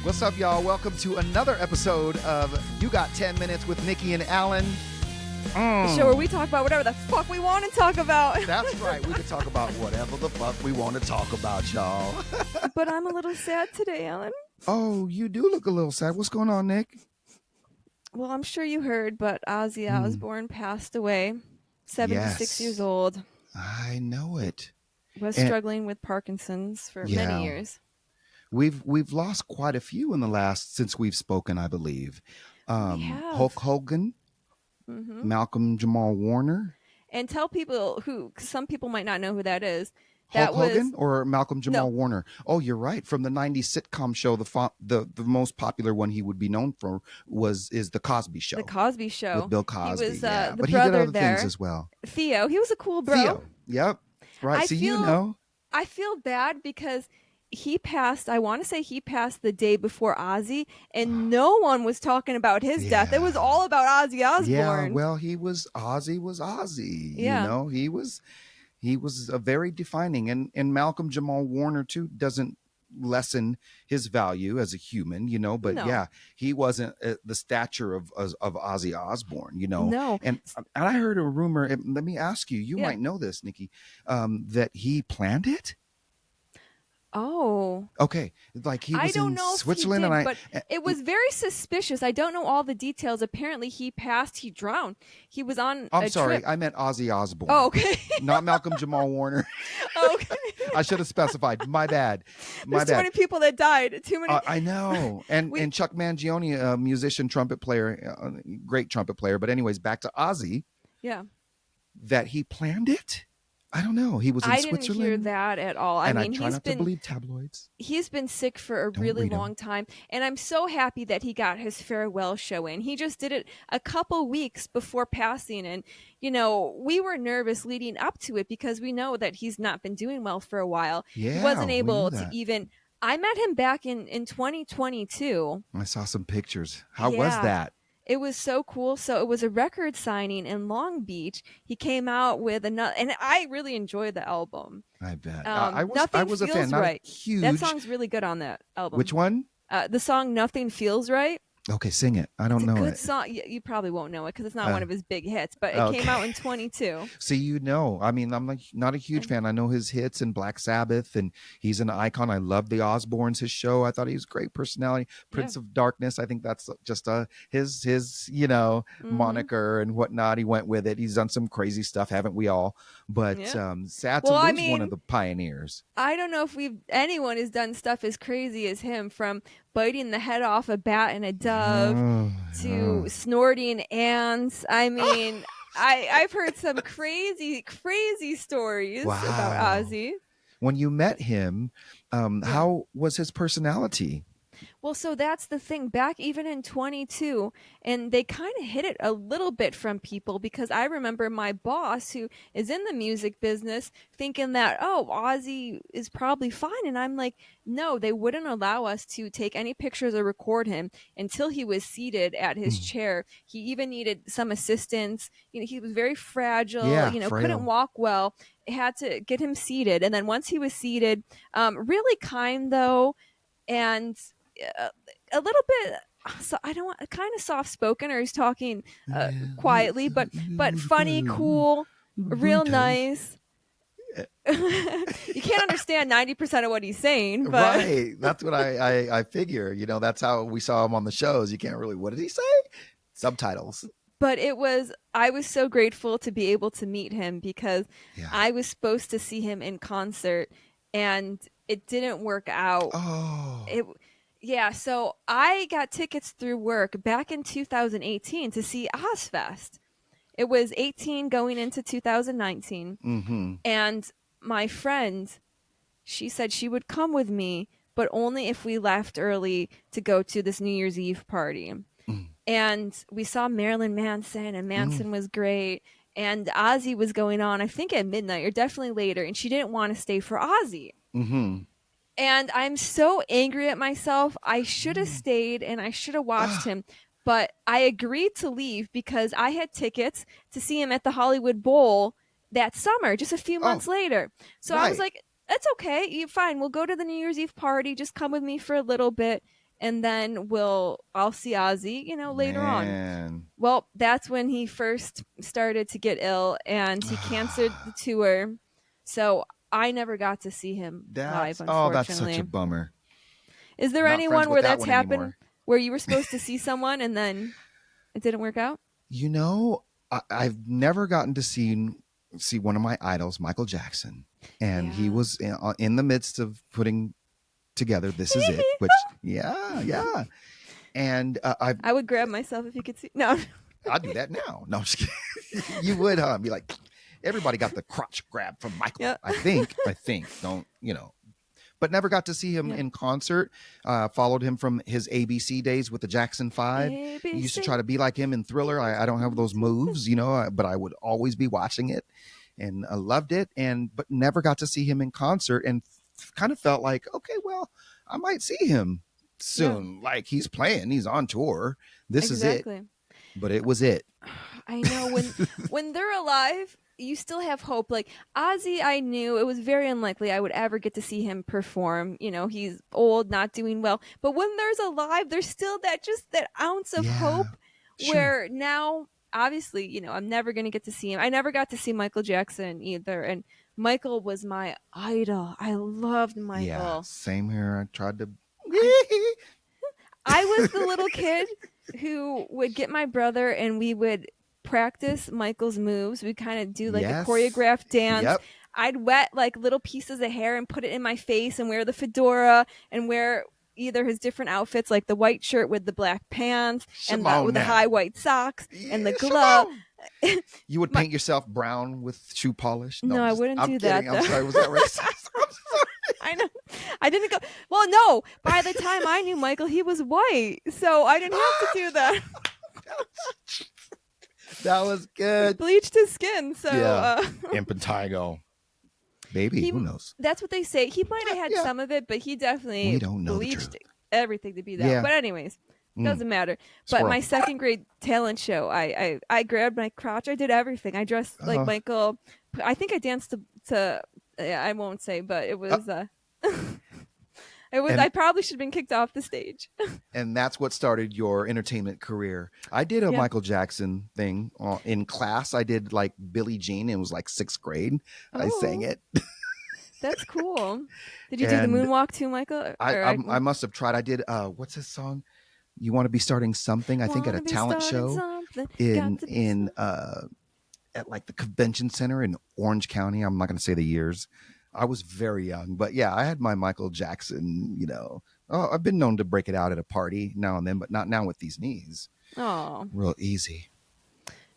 What's up, y'all? Welcome to another episode of You Got 10 Minutes with Nikki and Alan. The show where we talk about whatever the fuck we want to talk about. That's right. We can talk about whatever the fuck we want to talk about, y'all. But I'm a little sad today, Alan. Oh, you do look a little sad. What's going on, Nick? Well, I'm sure you heard, but Ozzy Osbourne passed away, 76 Yes. years old. I know it. Was struggling with Parkinson's for many years. We've lost quite a few in the last since we've spoken, I believe. We have. Hulk Hogan, Malcolm Jamal Warner. And tell people who, 'cause some people might not know who that is. Hulk Hogan or Malcolm Jamal Warner? Oh, you're right. From the 90s sitcom show, the most popular one he would be known for is The Cosby Show. The Cosby Show. With Bill Cosby. He was yeah. the But he brother did other there. things as well. Theo. He was a cool bro. Theo. Yep. Right. I feel bad because he passed, I want to say he passed the day before Ozzy, and no one was talking about his death. It was all about Ozzy Osbourne. Yeah, well, Ozzy was Ozzy. Yeah. You know, he was a very defining, and Malcolm Jamal Warner too doesn't lessen his value as a human, you know, but yeah, he wasn't the stature of Ozzy Osbourne, you know. No. And I heard a rumor, let me ask you, you might know this, Nikki, that he planned it. Oh. Okay. Like he was in Switzerland, but it was very suspicious. I don't know all the details. Apparently he drowned. He was on I'm sorry, trip. I meant Ozzy Osbourne. Oh, okay. Not Malcolm Jamal Warner. Okay. I should have specified. My bad. There's too many people that died. Too many. I know. And Chuck Mangione, a musician, trumpet player, great trumpet player. But anyways, back to Ozzy. Yeah. That he planned it? I don't know. He was in Switzerland. I didn't hear that at all. And I mean, I try not to believe tabloids. He's been sick for a really long time. And I'm so happy that he got his farewell show in. He just did it a couple weeks before passing. And, you know, we were nervous leading up to it because we know that he's not been doing well for a while. Yeah, he wasn't able to even... I met him back in 2022. I saw some pictures. How was that? It was so cool. So it was a record signing in Long Beach. He came out with another, and I really enjoyed the album. I bet. I was a fan. Not right. huge. That song's really good on that album. Which one? The song "Nothing Feels Right." Okay, sing it. I don't know it. It's a good song. You probably won't know it because it's not one of his big hits, but it came out in 22. See, you know, I mean, I'm not a huge fan. I know his hits and Black Sabbath, and he's an icon. I love the Osbournes, his show. I thought he was a great personality. Prince of Darkness. I think that's just his you know, moniker and whatnot. He went with it. He's done some crazy stuff, haven't we all? But sad to lose one of the pioneers. I don't know if anyone has done stuff as crazy as him, from biting the head off a bat and a dove to snorting ants. I mean, I've heard some crazy stories about Ozzy. When you met him, how was his personality? Well, so that's the thing. Back even in 22, and they kind of hid it a little bit from people, because I remember my boss, who is in the music business, thinking that, oh, Ozzy is probably fine. And I'm like, no, they wouldn't allow us to take any pictures or record him until he was seated at his chair. He even needed some assistance. You know, he was very fragile, frail. Couldn't walk well. Had to get him seated. And then once he was seated, really kind though, and a little bit, so I don't want, kind of soft spoken, or he's talking quietly, but funny, cool, real nice. You can't understand 90% of what he's saying, but right. That's what I figure. You know, that's how we saw him on the shows. You can't really. What did he say? Subtitles. But I was so grateful to be able to meet him, because I was supposed to see him in concert and it didn't work out. Oh. So I got tickets through work back in 2018 to see Ozfest. It was 18 going into 2019. Mm-hmm. And my friend, she said she would come with me, but only if we left early to go to this New Year's Eve party. Mm. And we saw Marilyn Manson, and Manson was great. And Ozzy was going on, I think at midnight or definitely later. And she didn't want to stay for Ozzy. Mm-hmm. And I'm so angry at myself. I should have stayed and I should have watched him. But I agreed to leave because I had tickets to see him at the Hollywood Bowl that summer, just a few months later. So I was like, that's okay. Fine. We'll go to the New Year's Eve party. Just come with me for a little bit. and then I'll see Ozzy, later on. Man. Well, that's when he first started to get ill, and he canceled the tour. So I never got to see him live, that's such unfortunately. a bummer. Is there Not anyone friends with where that that's one happened, anymore. where you were supposed to see someone and then it didn't work out? I've never gotten to see one of my idols, Michael Jackson, and he Yeah. was in the midst of putting together "This Is It," which yeah, and I would grab myself if you could see. No. I'll do that now. No, I'm just kidding. You would, huh? Be like, everybody got the crotch grab from Michael. Yeah. I think. Don't but never got to see him in concert. Followed him from his ABC days with the Jackson 5. ABC. Used to try to be like him in Thriller. I don't have those moves, but I would always be watching it, and I loved it. But never got to see him in concert, and kind of felt like, okay, well, I might see him soon. Yeah. Like he's playing, he's on tour. This is it. But it was it. I know when they're alive, you still have hope. Like Ozzy, I knew it was very unlikely I would ever get to see him perform. He's old, not doing well. But when there's alive, there's still that ounce of hope. Sure. Where now, obviously, I'm never going to get to see him. I never got to see Michael Jackson either, and Michael was my idol. I loved Michael. Yeah, same here. I tried to. I was the little kid who would get my brother and we would practice Michael's moves. We'd kind of do like a choreographed dance. Yep. I'd wet like little pieces of hair and put it in my face and wear the fedora and wear either his different outfits, like the white shirt with the black pants and with the high white socks and the glove. You would paint yourself brown with shoe polish? No, I wouldn't do that. I'm sorry. Was that racist? I'm sorry. I know. I didn't go. Well, no. By the time I knew Michael, he was white, so I didn't have to do that. That was good. Bleached his skin, so impetigo. Maybe who knows? That's what they say. He might have had some of it, but he definitely bleached everything to be that. But anyways, doesn't matter. But my second grade talent show, I grabbed my crotch. I did everything. I dressed like Michael. I think I danced to I won't say, but it was it was. I probably should have been kicked off the stage. And that's what started your entertainment career. I did a Michael Jackson thing in class. I did like Billie Jean. It was like 6th grade. I sang it. That's cool. Did you do the moonwalk too, Michael? I must have tried. I did. What's this song? You Want to Be Starting Something? I think at a talent show in at like the convention center in Orange County. I'm not going to say the years. I was very young, but yeah, I had my Michael Jackson, I've been known to break it out at a party now and then, but not now with these knees. Oh, real easy.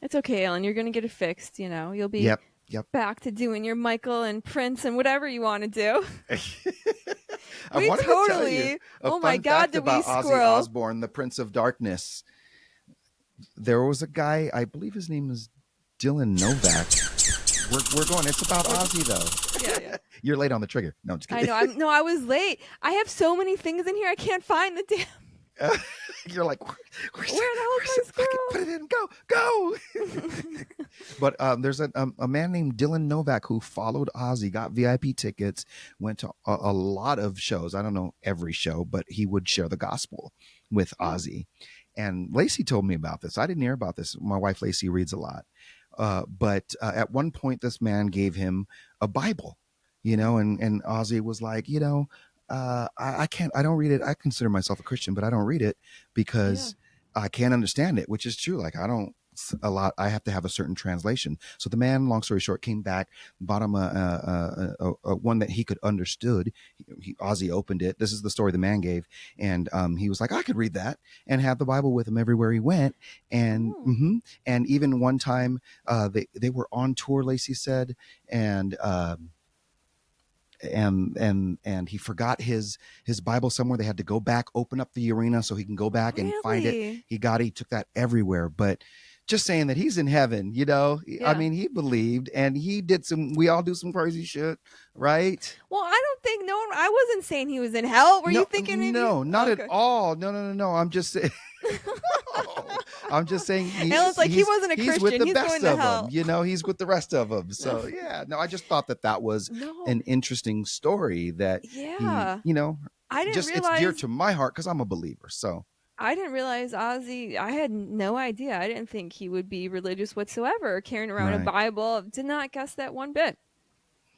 It's okay, Ellen. You're going to get it fixed. You'll be back to doing your Michael and Prince and whatever you want to do. I wanted to tell you oh my God, did we squirrel? Ozzy Osbourne, the Prince of Darkness. There was a guy, I believe his name is Dylan Novak. We're going. It's about Ozzy though. Yeah. You're late on the trigger. No, I'm just kidding. I know. I was late. I have so many things in here. I can't find the damn. You're like, where the hell is my squirrel? Put it in. Go. But there's a man named Dylan Novak who followed Ozzy, got VIP tickets, went to a lot of shows. I don't know every show, but he would share the gospel with Ozzy. And Lacey told me about this. I didn't hear about this. My wife Lacey reads a lot. But at one point, this man gave him a Bible, and Ozzy was like, I don't read it. I consider myself a Christian, but I don't read it because I can't understand it, which is true. Like I have to have a certain translation. So the man, long story short, came back, bought him a one that he could understood. Ozzy opened it. This is the story the man gave. And he was like, I could read that, and have the Bible with him everywhere he went. And and even one time they were on tour, Lacey said, and he forgot his Bible somewhere. They had to go back, open up the arena so he can go back and find it. He took that everywhere. But just saying that he's in heaven, I mean, he believed, and he did we all do some crazy shit, right? Well, I don't think I wasn't saying he was in hell. Were you thinking? No, not at all. No. I'm just saying. I'm just saying. He wasn't a Christian. He's with the best going to of hell. them. He's with the rest of them. So I just thought that was an interesting story that he, I didn't Just it's dear realize to my heart because I'm a believer. So I didn't realize Ozzy. I had no idea. I didn't think he would be religious whatsoever, carrying around a right, Bible. Did not guess that one bit.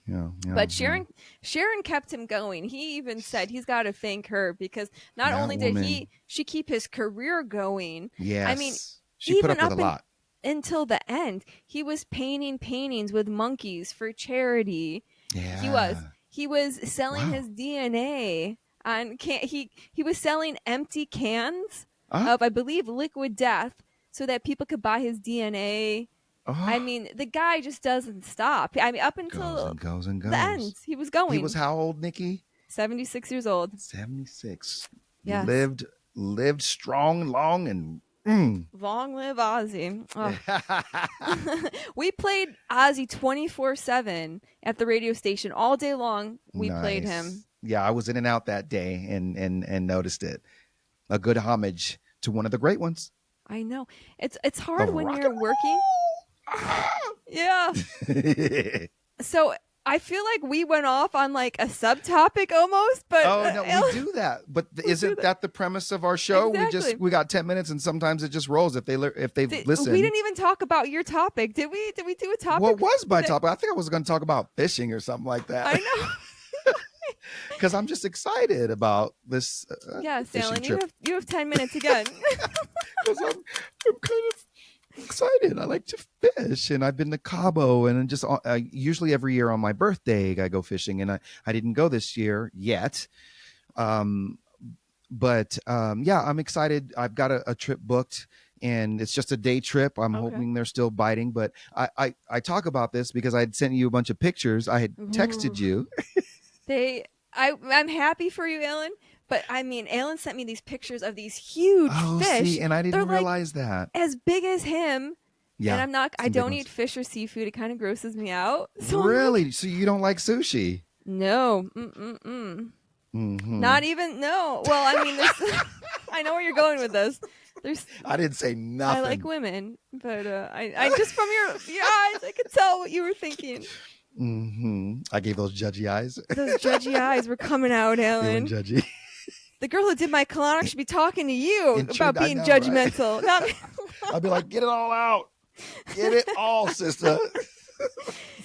yeah, yeah, But yeah. Sharon kept him going. He even said he's got to thank her because not That only did woman, she keep his career going. I mean, yes, she put even up with a up lot. until the end, he was painting paintings with monkeys for charity. He was Yeah. he was selling Wow. his DNA on he was selling empty cans Uh, of, I believe, liquid death so that people could buy his DNA. I oh, mean, the guy just doesn't stop. I mean, up goes until and goes and the end, goes. he was He was going. how old, Nikki? 76 years old. 76. Yes. Lived strong, long, and Long live Ozzy. Oh. mm. We played Ozzy 24/7 at the radio station all day long. We played him. Nice. Yeah, I was in and out that day and noticed it. A good homage to one of the great ones I know. It's hard of when rock you're working. Yeah. and roll. So I feel like we went off on like a subtopic almost, but Oh no, we do that. But we do isn't that. that the premise of our show? Exactly. We got 10 minutes and sometimes it just rolls if they've We listened. didn't even talk about your topic, did we? Did we do a topic? What was my that- topic? I think I was going to talk about fishing or something like I that. know. Because I'm just excited about this Yeah, fishing Alan, trip. you have 10 minutes again. Because I'm kind of excited. I like to fish, and I've been to Cabo, and just usually every year on my birthday I go fishing, and I didn't go this year yet. Yeah, I'm excited. I've got a trip booked, and it's just a day trip. I'm Okay. hoping they're still biting, but I talk about this because I had sent you a bunch of pictures. I had texted you. I'm happy for you, Alan. But I mean, Alan sent me these pictures of these huge Oh, fish. see, and I They're didn't like realize that. as big as him. Yeah, And I some big don't ones. eat fish or seafood. It kind of grosses me out. So Really? So you don't like sushi? no. Mm-hmm. Not even no. Well, I mean, there's I know where you're going with this. There's I didn't say nothing. I like women, but I just from your eyes, I could tell what you were thinking. Mm-hmm. I gave those judgy eyes. Those judgy eyes were coming out, They were Alan. judgy. The girl who did my colonic should be talking to you It should, about I being know, right? judgmental. Not me. I'd be like, get it all out. Get it all, sister.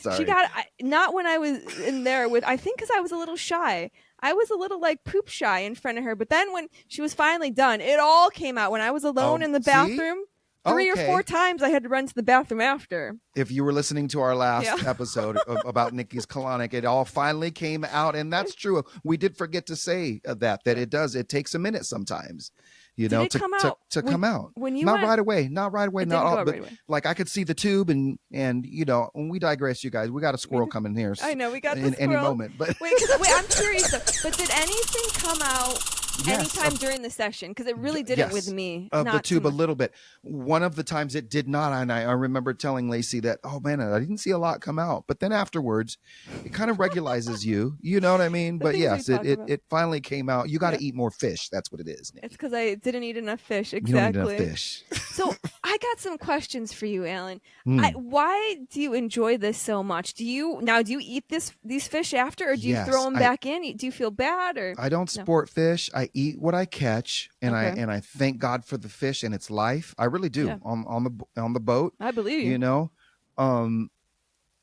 Sorry. She got not when I was in there with. I think because I was a little shy. I was a little like poop shy in front of her. But then when she was finally done, it all came out. When I was alone in the see? bathroom, 3 or Okay. 4 times I had to run to the bathroom after. If you were listening to our last Yeah. episode about Nikki's colonic, it all finally came out, and that's true. We did forget to say that it does. It takes a minute sometimes, you Did know, it to come to, out to when- come out. when you not went- right away, not right away, It not didn't all, go out but right away. like I could see the tube, and you know, when we digress, you guys, we got a squirrel coming here. I know we got the in any squirrel. moment, but Wait, I'm curious though. But did anything come out Yes, anytime during the session? Because it really didn't with yes, me. of the Not too tube a much. little bit. One of the times it did not, and I remember telling Lacey that, oh man, I didn't see a lot come out. But then afterwards, it kind of regularizes you. You know what I mean? The But things we yes, talk about. it finally came out. You got to Yeah. eat more fish. That's what it is, Nick. It's because I didn't eat enough fish. You Exactly. don't eat enough fish. So I got some questions for you, Alan. Hmm. Why do you enjoy this so much? Do you eat these fish after, or do you Yes, throw them I- back in? Do you feel bad, or I don't No. sport fish. I eat what I catch, and Okay. I thank God for the fish and its life. I really do. Yeah. On the boat, I believe you? you know.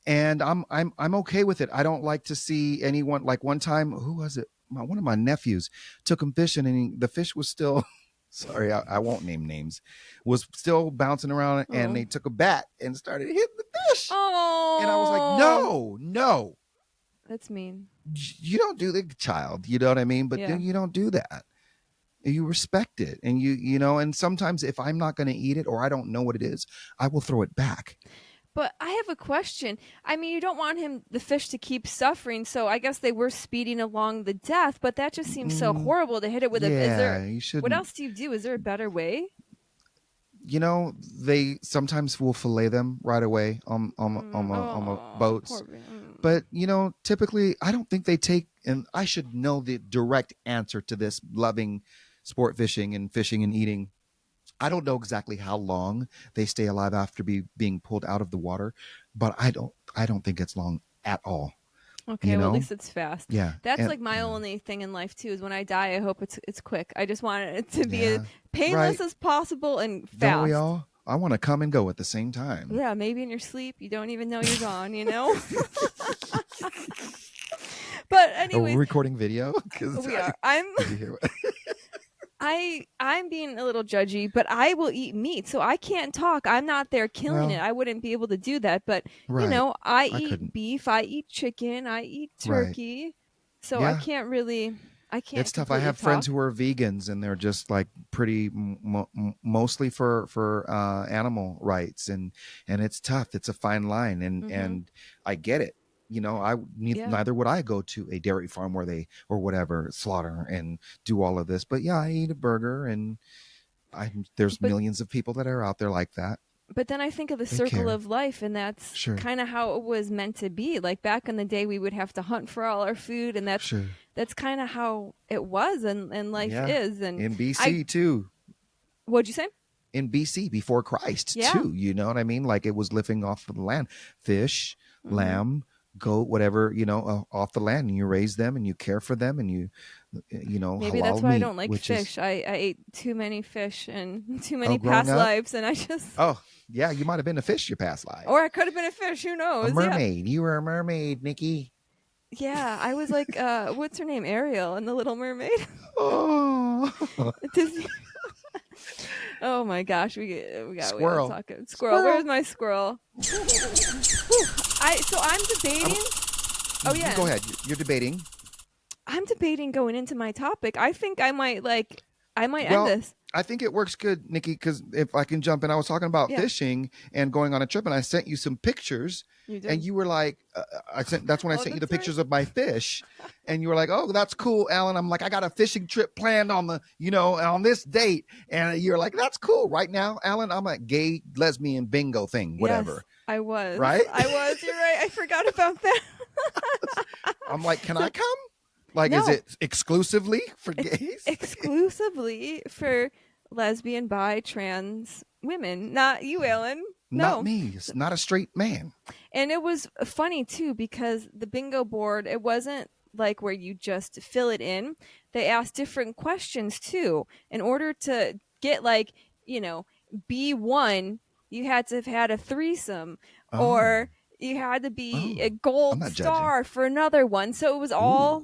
And I'm okay with it. I don't like to see anyone, like one time, who was it? One of my nephews took him fishing, and the fish was still sorry, I won't name names, was still bouncing around, Oh. and they took a bat and started hitting the fish. Oh, And I was like, no, that's mean. you don't do the child, you know what I mean? But Yeah. then you don't do that. You respect it, and you know, and sometimes if I'm not going to eat it or I don't know what it is, I will throw it back. But I have a question. I mean, you don't want the fish to keep suffering, so I guess they were speeding along the death. But that just seems so horrible to hit it with a. Is there? You should. What else do you do? Is there a better way? You know, they sometimes will fillet them right away on the boats. Poor man. But you know, typically, I don't think they take. And I should know the direct answer to this. Loving sport fishing and eating, I don't know exactly how long they stay alive after being pulled out of the water, but I don't think it's long at all. Okay, You well at know? least it's fast. Yeah. That's And like my only thing in life too. Is when I die, I hope it's quick. I just want it to be as yeah. painless Right. as possible and Don't we fast. all? I want to come and go at the same time. Yeah, maybe in your sleep you don't even know you're gone. You know. But Are we anyways, recording video? 'Cause we are. I'm did you hear? I'm being a little judgy, but I will eat meat, so I can't talk. I'm not there killing it. Well, I wouldn't be able to do that. But right. I I eat couldn't. beef, I eat chicken, I eat Right. turkey, so Yeah. I It's can't tough. I completely have friends talk. who are vegans, and they're just like pretty mostly for animal rights, and it's tough. It's a fine line, Hmm. and I get it. Yeah, Neither would I go to a dairy farm where they or whatever slaughter and do all of this. But yeah, I eat a burger, and there's but millions of people that are out there like that. then I think of the They circle care. of life, and that's Sure, kind of how it was meant to be. Like back in the day, we would have to hunt for all our food, and sure. that's kind of how it was, and life Yeah, is. And in I, BC too. what'd you say? In BC before Christ Yeah. too. You know what I mean? Like it was living off of the land, fish, Hmm. lamb, goat, whatever, off the land, and you raise them and you care for them, and Maybe that's halal why I meat, don't like which is fish. I ate too many fish and too oh, many growing past up. lives, and I just, Oh, yeah, you might have been a fish your past life. or I could have been a fish. Who A knows? Yeah, mermaid. You were a mermaid, Nikki. yeah. I was like, what's her name? Ariel in the Little Mermaid. Oh, Disney. Oh my gosh, we gotta squirrel. talk. Squirrel, Squirrel. where's my squirrel? I'm I'm, debating. Oh you go yeah, ahead. You're debating. I'm debating going into my topic. I think I might end Well, this. I think it works good, Nikki, because if I can jump in, I was talking about Yeah, fishing and going on a trip, and I sent you some pictures, you and did. you were like, that's when I Oh, sent you the that's right. pictures of my fish, and you were like, oh, that's cool, Alan. I'm like, I got a fishing trip planned on this date, and you're like, that's cool. Right now, Alan, I'm a gay lesbian bingo thing, Yes, whatever, I was. right? I was. You're right. I forgot about that. I'm like, can So I come? Like, is no, it exclusively for it's gays? exclusively for lesbian, bi, trans women, not you, Alan. Not No. me. It's not a straight man. And it was funny too because the bingo board, it wasn't like where you just fill it in. They asked different questions too. In order to get like, you know, B1, you had to have had a threesome, Oh, or you had to be oh, a I'm gold not judging. star for another one. So it was Ooh. all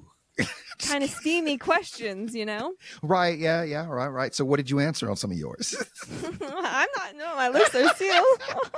kind of steamy questions, you know? Right. Yeah. Yeah. Right. Right. So, what did you answer on some of yours? I'm not, no, my lips are sealed.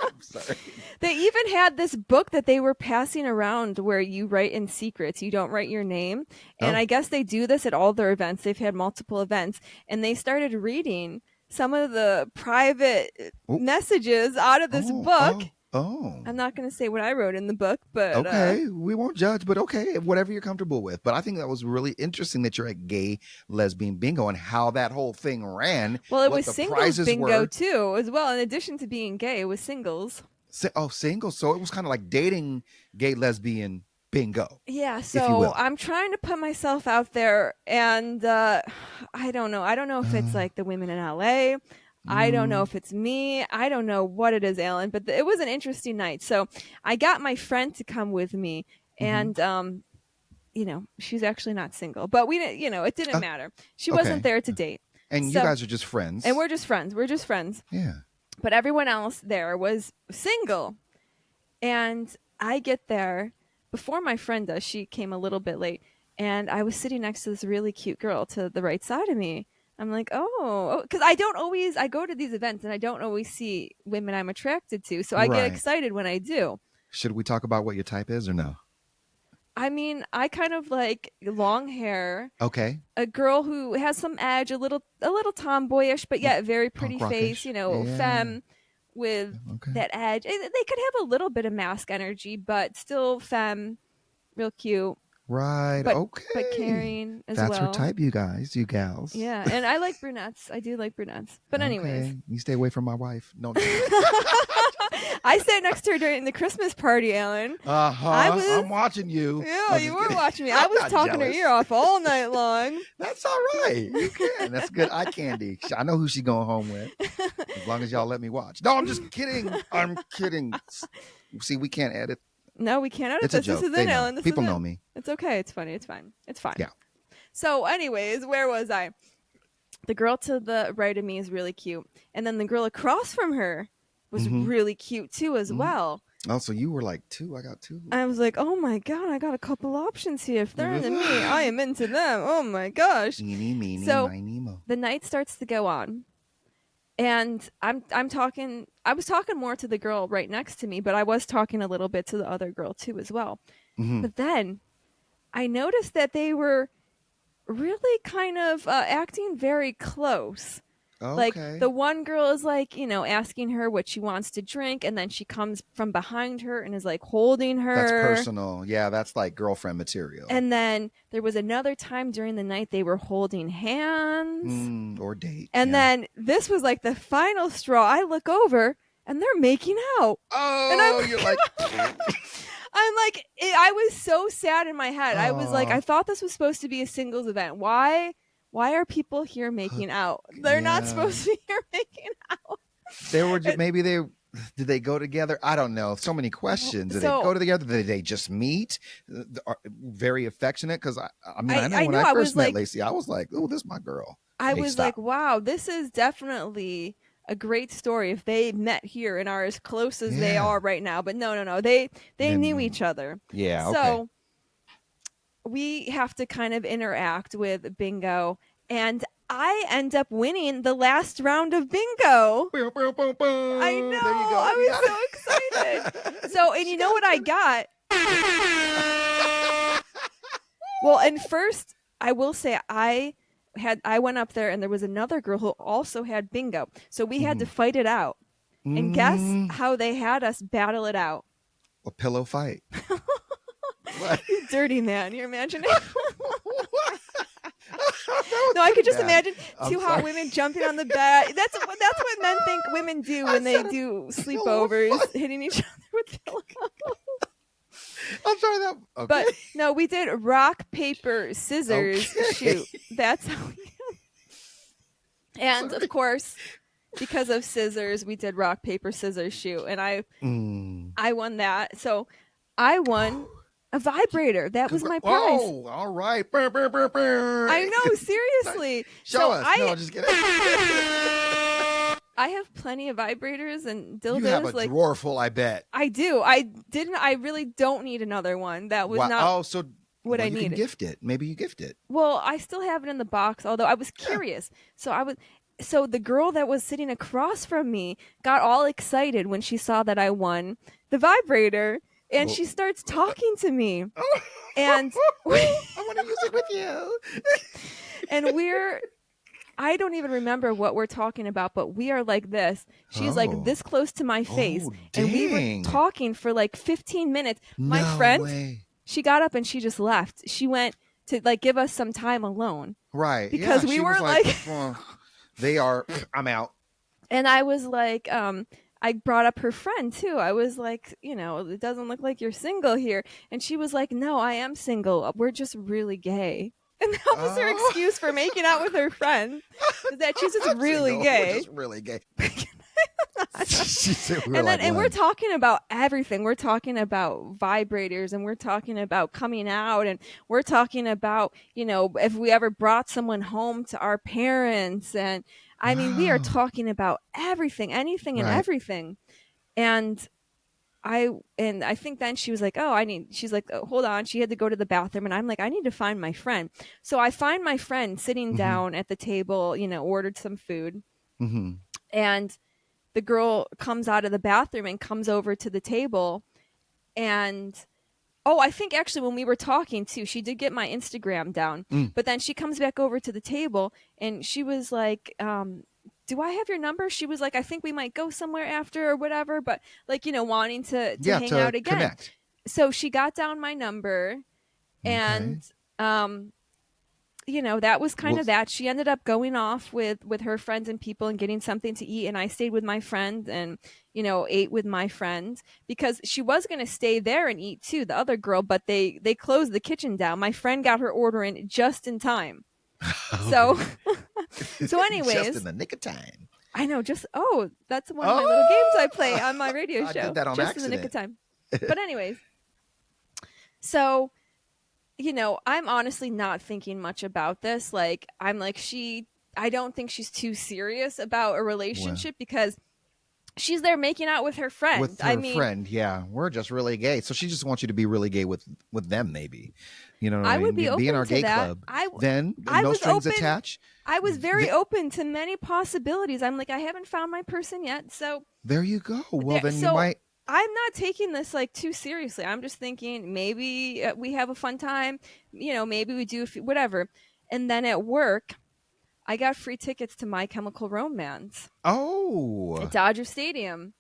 I'm sorry. They even had this book that they were passing around where you write in secrets. You don't write your name. And Oh. I guess they do this at all their events. They've had multiple events. And they started reading some of the private Oh. messages out of this Oh. book. Oh. Oh. I'm not going to say what I wrote in the book, but Okay. We won't judge, but okay, whatever you're comfortable with. But I think that was really interesting that you're at gay lesbian bingo and how that whole thing ran. well, it What was the singles prizes bingo were. too, as well. In addition to being gay, it was singles. Single. So it was kind of like dating gay lesbian bingo, Yeah, if you so will. I'm trying to put myself out there, and I don't know. I don't know if it's Uh, like the women in LA. I don't know mm, if it's me. I don't know what it is, Alan, but it was an interesting night. So I got my friend to come with me, mm-hmm. and she's actually not single, but we didn't, it didn't Uh, matter. She wasn't okay. there to date. And you So, guys are just and friends. we're just friends. We're just friends. Yeah. But everyone else there was single. And I get there before my friend does. She came a little bit late, and I was sitting next to this really cute girl to the right side of me. I'm like, oh, because I go to these events and I don't always see women I'm attracted to. So I get Right. excited when I do. Should we talk about what your type is or no? I mean, I kind of like long hair, Okay. a girl who has some edge, a little tomboyish, but yet very pretty Punk face, rockish. Yeah. femme with Okay. that edge. They could have a little bit of mask energy, but still femme, real cute, Right. but Okay. caring as That's her well. type, you guys, you gals. Yeah, and I like brunettes. I do like brunettes. But anyways, Okay. You stay away from my wife. No. I sat next to her during the Christmas party, Alan. Uh-huh. I was I'm watching you. Yeah, I'm you just were kidding. watching me. I I'm was not talking her jealous. ear off all night long. That's all right. You can. That's good eye candy. I know who she's going home with. As long as y'all let me watch. No, I'm just kidding. I'm kidding. See, we can't edit No, we can't edit It's a this. joke. This is They in, know. Ellen. This People is know in. me. It's okay. It's funny. It's fine. It's fine. Yeah. So, anyways, where was I? The girl to the right of me is really cute. And then the girl across from her was really cute too as well. Oh, so you were like 2. I got 2. I was like, oh my God, I got a couple options here. If they're into me, I am into them. Oh my gosh. Eeny, meeny, So miny, mo. the night starts to go on. And I was talking more to the girl right next to me, but I was talking a little bit to the other girl too as well. But then I noticed that they were really kind of acting very close. Okay. Like the one girl is like, asking her what she wants to drink, and then she comes from behind her and is like holding her. That's personal. Yeah, that's like girlfriend material. And then there was another time during the night they were holding hands. Or date. And then this was like the final straw. I look over and they're making out. Oh, and I'm you're like I'm like, I was so sad in my head. I was like, I thought this was supposed to be a singles event. Why are people here making out? They're not supposed to be here making out. They were just, maybe did they go together? I don't know. So many questions. Did they go together? Did they just meet? Very affectionate. Because I know when I first met Lacey, I was like, "Oh, this is my girl." I was like, "Wow, this is definitely a great story. If they met here and are as close as they are right now." But no, they knew each other. Yeah. Okay. So we have to kind of interact with bingo, and I end up winning the last round of bingo. I know. I was so excited. So, and you know what I got? Well, and first, I will say I went up there and there was another girl who also had bingo. So we had to fight it out. And guess how they had us battle it out? A pillow fight. You dirty man. You're imagining? No, I could just imagine two hot women jumping on the bed. That's what men think women do when they do sleepovers, hitting each other with pillows. I'm sorry that. Okay. But no, we did rock, paper, scissors shoot. That's how we And of course, because of scissors, we did rock, paper, scissors shoot. And I won that. So I won a vibrator. That was my prize. Oh, all right. I know, seriously. Show us. No, just kidding. I have plenty of vibrators and dildos. You have a drawer full, I bet. I do. I really don't need another one. That was not what I needed. You can gift it. Maybe you gift it. Well, I still have it in the box, although I was curious. So the girl that was sitting across from me got all excited when she saw that I won the vibrator. And she starts talking to me. And I want to use it with you. And I don't even remember what we're talking about, but we are like this. She's like this close to my face. And we were talking for like 15 minutes. My friend, she got up and she just left. She went to like give us some time alone. Right. Because we were like I'm out. And I was like, I brought up her friend too. I was like, it doesn't look like you're single here. And she was like, no, I am single. We're just really gay. And that was her excuse for making out with her friend. Is that she's just really gay. We're just really gay. And we're talking about everything. We're talking about vibrators, and we're talking about coming out, and we're talking about, if we ever brought someone home to our parents. And I mean, we are talking about everything, anything and everything. And I think then she was like, she's like, oh, hold on. She had to go to the bathroom. And I'm like, I need to find my friend. So I find my friend sitting down at the table, ordered some food. And the girl comes out of the bathroom and comes over to the table. And, I think actually when we were talking too, she did get my Instagram down. But then she comes back over to the table and she was like, do I have your number? She was like, I think we might go somewhere after or whatever, but like, wanting to hang out again. Connect. So she got down my number and, that was kind of that. She ended up going off with her friends and people and getting something to eat. And I stayed with my friend and, ate with my friend because she was going to stay there and eat too, the other girl, but they closed the kitchen down. My friend got her order in just in time. So anyways, just in the nick of time. I know. That's one of my little games I play on my radio show. I did that on just accident. in the nick of time. But anyways, So, I'm honestly not thinking much about this. Like, I'm like, I don't think she's too serious about a Well, relationship because she's there making out with her friend. with I her mean, friend, yeah, we're just really gay. So she just wants you to be really gay with them, maybe. You know what I I would be mean? Be in open our to gay that. club. Then I no was strings open. attached. I was very Th- open to many possibilities. I'm like, I haven't found my person yet. So, there you go. Well, then you so might. I'm not taking this like too seriously. I'm just thinking maybe we have a fun time, maybe we do whatever. And then at work, I got free tickets to My Chemical Romance at Oh, Dodger Stadium.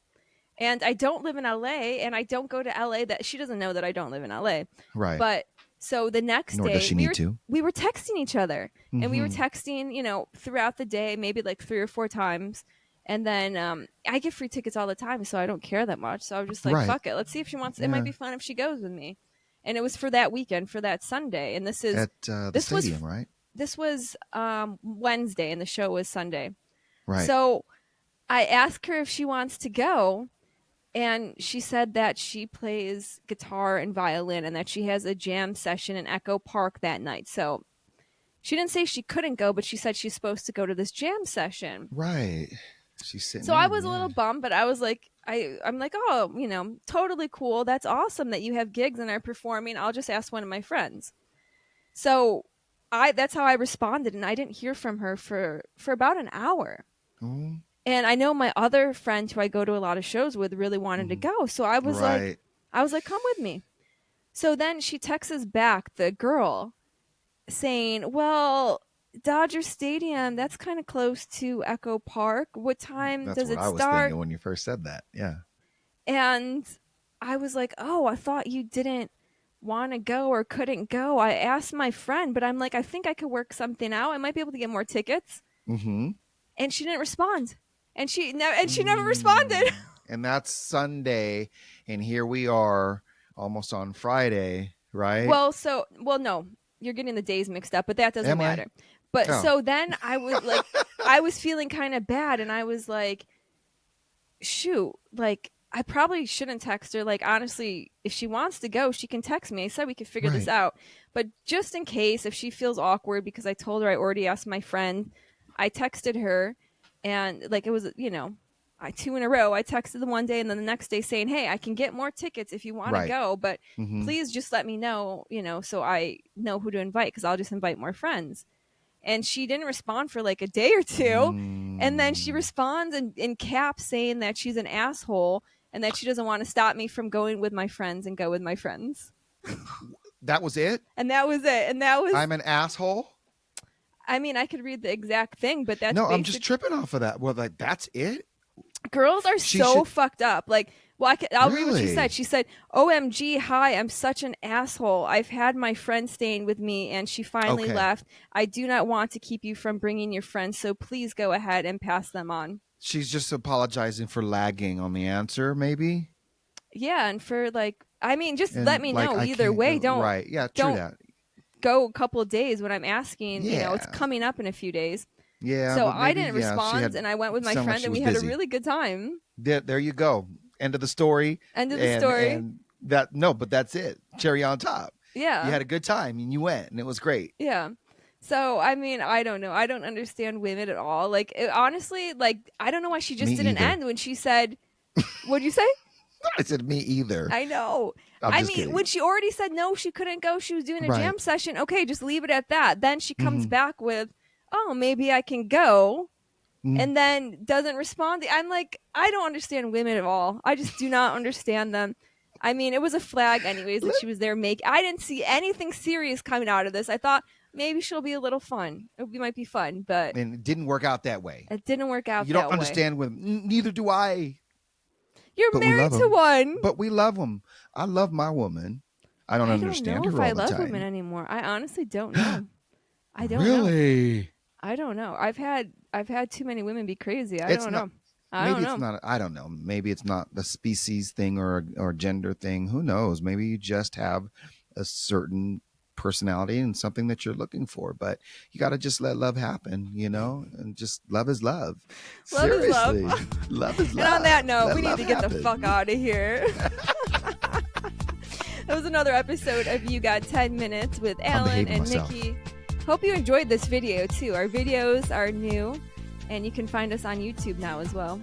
And I don't live in LA, and I don't go to LA. That she doesn't know that I don't live in LA. right. But so the next Nor does day she need to. we were texting each other, and we were Hmm. texting, throughout the day, maybe like 3 or 4 times. And then I get free tickets all the time, so I don't care that much. So I was just like, Right. fuck it. Let's see if she wants. It might Yeah. be fun if she goes with me. And it was for that weekend, for that Sunday. And At the this was stadium, right? this was Wednesday, and the show was Sunday. Right. So I asked her if she wants to go, and she said that she plays guitar and violin and that she has a jam session in Echo Park that night. So she didn't say she couldn't go, but she said she's supposed to go to this jam session. Right. She's sitting So I in. was a Yeah. little bummed, but I was like, I'm like, oh, totally cool. That's awesome that you have gigs and are performing. I'll just ask one of my friends. So that's how I responded, and I didn't hear from her for about an hour. Oh, And I know my other friend who I go to a lot of shows with really wanted to go. So I was right. like, come with me. So then she texts us back, the girl, saying, well, Dodger Stadium, that's kind of close to Echo Park. What time That's does what it I was start? thinking when you first said that. Yeah. And I was like, oh, I thought you didn't want to go or couldn't go. I asked my friend, but I'm like, I think I could work something out. I might be able to get more tickets. Mm-hmm. And she didn't respond. And she never responded. And that's Sunday, and here we are, almost on Friday, right? Well, no, you're getting the days mixed up, but that doesn't Am I? matter. But Oh. so then I was like, I was feeling kind of bad, and I was like, shoot, like I probably shouldn't text her. Like, honestly, if she wants to go, she can text me. I said we could figure this Right. out. But just in case, if she feels awkward, because I told her I already asked my friend, I texted her, and like it was, two in a row. I texted the one day and then the next day saying, hey, I can get more tickets if you want to Right. go, but Mhm. please just let me know, so I know who to invite, because I'll just invite more friends. And she didn't respond for like a day or two. And then she Mm. responds in caps saying that she's an asshole and that she doesn't want to stop me from going with my friends and go with my friends. That was it? And that was it. And that was, I'm an asshole? I mean, I could read the exact thing, but that's No, I'm basic. just tripping off of that. Well, like, that's it? Girls are She so should- fucked up. Like, well, I'll read what she Really? said. She said, OMG, hi, I'm such an asshole. I've had my friend staying with me and she finally Okay. left. I do not want to keep you from bringing your friends, so please go ahead and pass them on. She's just apologizing for lagging on the answer, maybe? Yeah, and for like, I mean, just And, let me like, know I either can't- way. Don't Right. Yeah, true don't that. go a couple of days when I'm asking. It's Yeah. coming up in a few days. Yeah. So but I maybe, didn't yeah, she respond, had- and I went with my sounded like friend, she and we was had busy. a really good time. There you go. End of the story. End of the story. And but that's it. Cherry on top. Yeah. You had a good time and you went and it was great. Yeah. So, I mean, I don't know. I don't understand women at all. Like, honestly, like, I don't know why she just Me didn't either. end when she said, what'd you say? I said me either. I know. I'm I just mean, kidding. when she already said no, she couldn't go. She was doing a Right. jam session. Okay, just leave it at that. Then she comes Mhm. back with, oh, maybe I can go. Mhm. And then doesn't respond. I'm like, I don't understand women at all. I just do not understand them. I mean, it was a flag anyways that she was there I didn't see anything serious coming out of this. I thought maybe she'll be a little fun. It might be fun, but And it didn't work out that way. it didn't work out You that don't way. understand women. Neither do I. You're But we married love to 'em. one. But we love them. I love my woman. I don't understand know her if I all the love time. women anymore. I honestly don't know. I don't know. Really? I don't know. I've had too many women be crazy. I It's don't not- know. I Maybe don't know. it's not. I don't know. Maybe it's not the species thing or gender thing. Who knows? Maybe you just have a certain personality and something that you're looking for. But you got to just let love happen, and just love is love. Love is love. Seriously, love is And love. on that note, Let we need love to get the happen. fuck out of here. That was another episode of You Got 10 Minutes with Alan behaving and myself. Nikki. Hope you enjoyed this video too. Our videos are new, and you can find us on YouTube now as well.